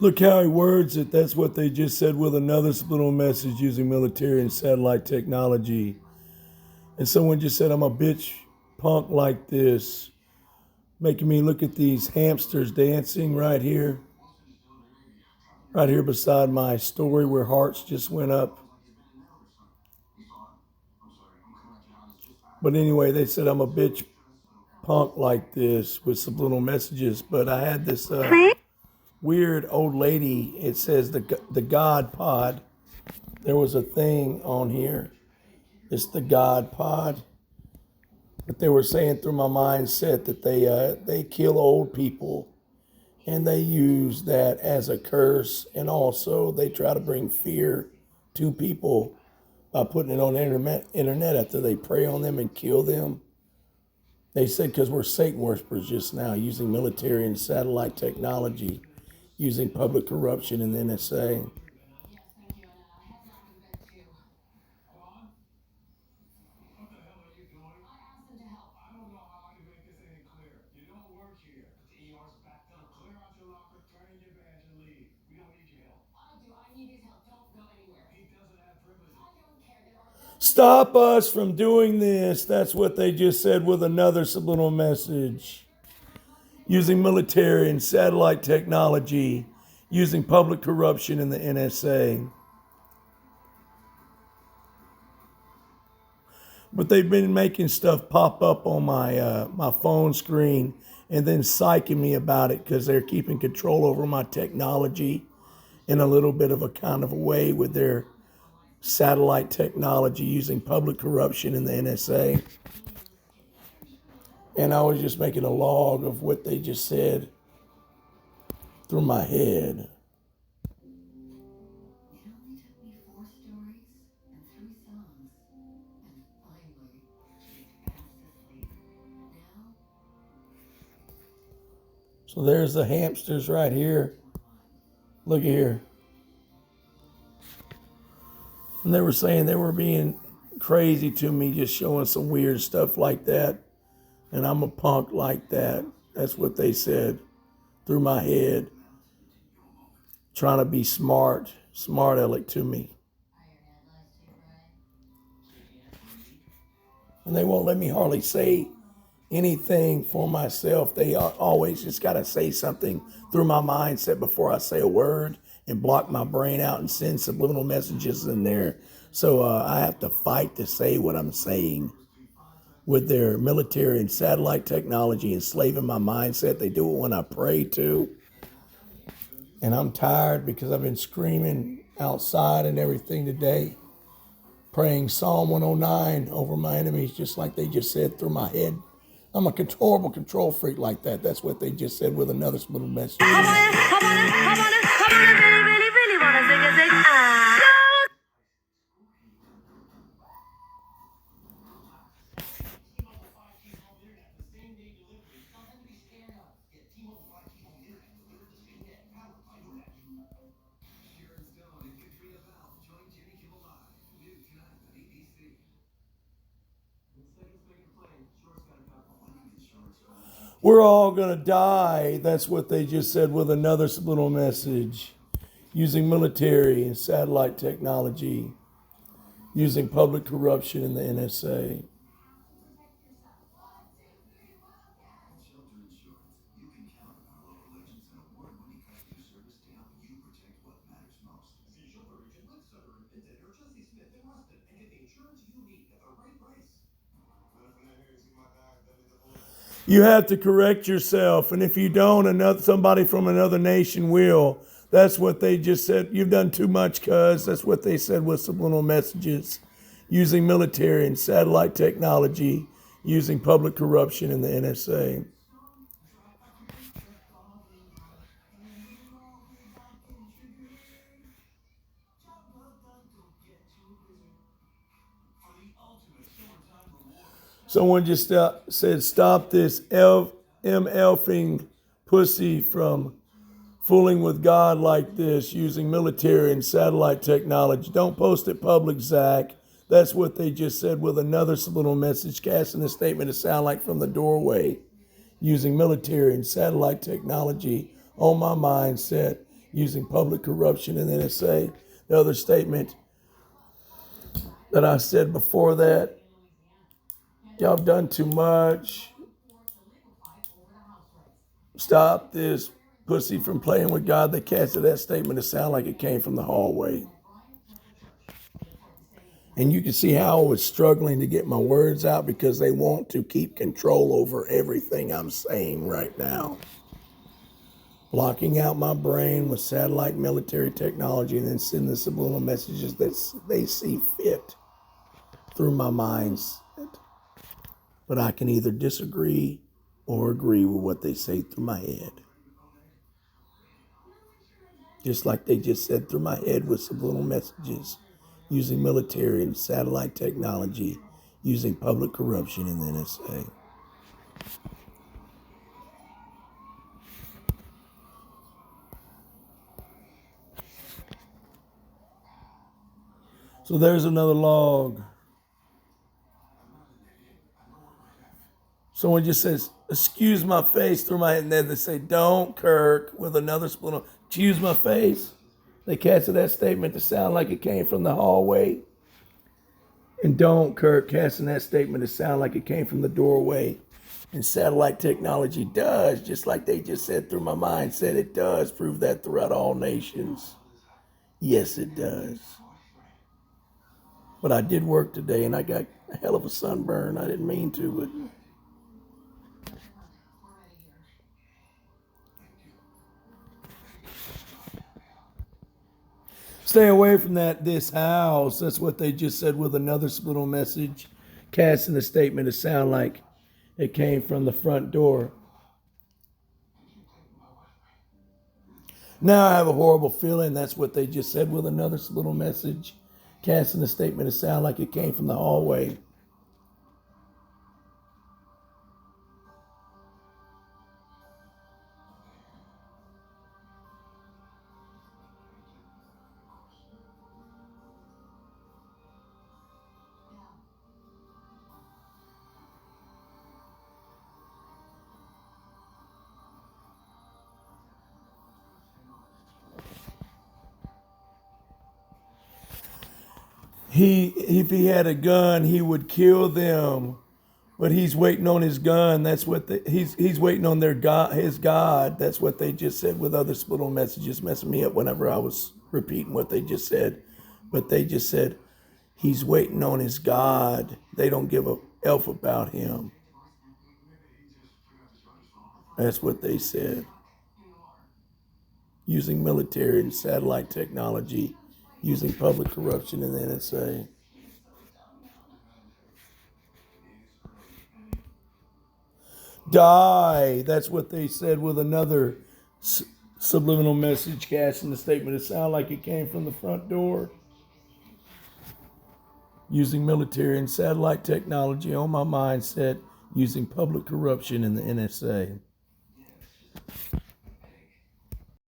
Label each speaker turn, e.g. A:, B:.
A: Look how he words it. That's what they just said with another subliminal message using military and satellite technology. And someone just said, I'm a bitch punk like this, making me look at these hamsters dancing right here beside my story where hearts just went up. But anyway, they said, I'm a bitch punk like this with subliminal messages. But I had this weird old lady. It says the God Pod. There was a thing on here. It's the God Pod. But they were saying through my mindset that they kill old people and they use that as a curse, and also they try to bring fear to people by putting it on the internet after they prey on them and kill them. They said because we're Satan worshipers just now, using military and satellite technology, using public corruption in the NSA. Stop us from doing this. That's what they just said with another subliminal message. Using military and satellite technology, using public corruption in the NSA. But they've been making stuff pop up on my phone screen and then psyching me about it because they're keeping control over my technology in a little bit of a kind of a way with their satellite technology using public corruption in the NSA. And I was just making a log of what they just said through my head. So there's the hamsters right here. Look here. And they were saying they were being crazy to me, just showing some weird stuff like that. And I'm a punk like that. That's what they said through my head. Trying to be smart aleck to me. And they won't let me hardly say anything for myself. They always just got to say something through my mindset before I say a word and block my brain out and send subliminal messages in there. So I have to fight to say what I'm saying with their military and satellite technology, enslaving my mindset. They do it when I pray too. And I'm tired because I've been screaming outside and everything today, praying Psalm 109 over my enemies, just like they just said through my head. I'm a horrible control freak like that. That's what they just said with another little message. We're all going to die. That's what they just said with another subliminal message. Using military and satellite technology. Using public corruption in the NSA. You have to correct yourself, and if you don't, somebody from another nation will. That's what they just said. You've done too much, cuz. That's what they said with subliminal messages. Using military and satellite technology, using public corruption in the NSA. Someone just said, stop this MLfing pussy from fooling with God like this using military and satellite technology. Don't post it public, Zach. That's what they just said with another subliminal message, casting a statement to sound like from the doorway, using military and satellite technology on my mindset, using public corruption in the NSA. The other statement that I said before that, y'all have done too much. Stop this pussy from playing with God. They casted that statement to sound like it came from the hallway. And you can see how I was struggling to get my words out because they want to keep control over everything I'm saying right now. Blocking out my brain with satellite military technology and then sending subliminal messages that they see fit through my mindset. But I can either disagree or agree with what they say through my head. Just like they just said through my head with subliminal messages, using military and satellite technology, using public corruption in the NSA. So there's another log. Someone just says, excuse my face through my head, and then they say, don't, Kirk, with another spoon. Excuse my face. They casted that statement to sound like it came from the hallway. And don't, Kirk, casting that statement to sound like it came from the doorway. And satellite technology does, just like they just said through my mind, said it does prove that throughout all nations. Yes, it does. But I did work today, and I got a hell of a sunburn. I didn't mean to, but... Stay away from this house. That's what they just said with another subliminal message, casting a statement to sound like it came from the front door. Now I have a horrible feeling that's what they just said with another subliminal message, casting a statement to sound like it came from the hallway. If he had a gun, he would kill them, but he's waiting on his gun. That's what he's waiting on their God, his God. That's what they just said with other subliminal messages, messing me up whenever I was repeating what they just said. But they just said he's waiting on his God. They don't give a F about him. That's what they said. Using military and satellite technology, using public corruption in the NSA. Die. That's what they said with another subliminal message casting the statement. It sounded like it came from the front door. Using military and satellite technology on my mindset, using public corruption in the NSA.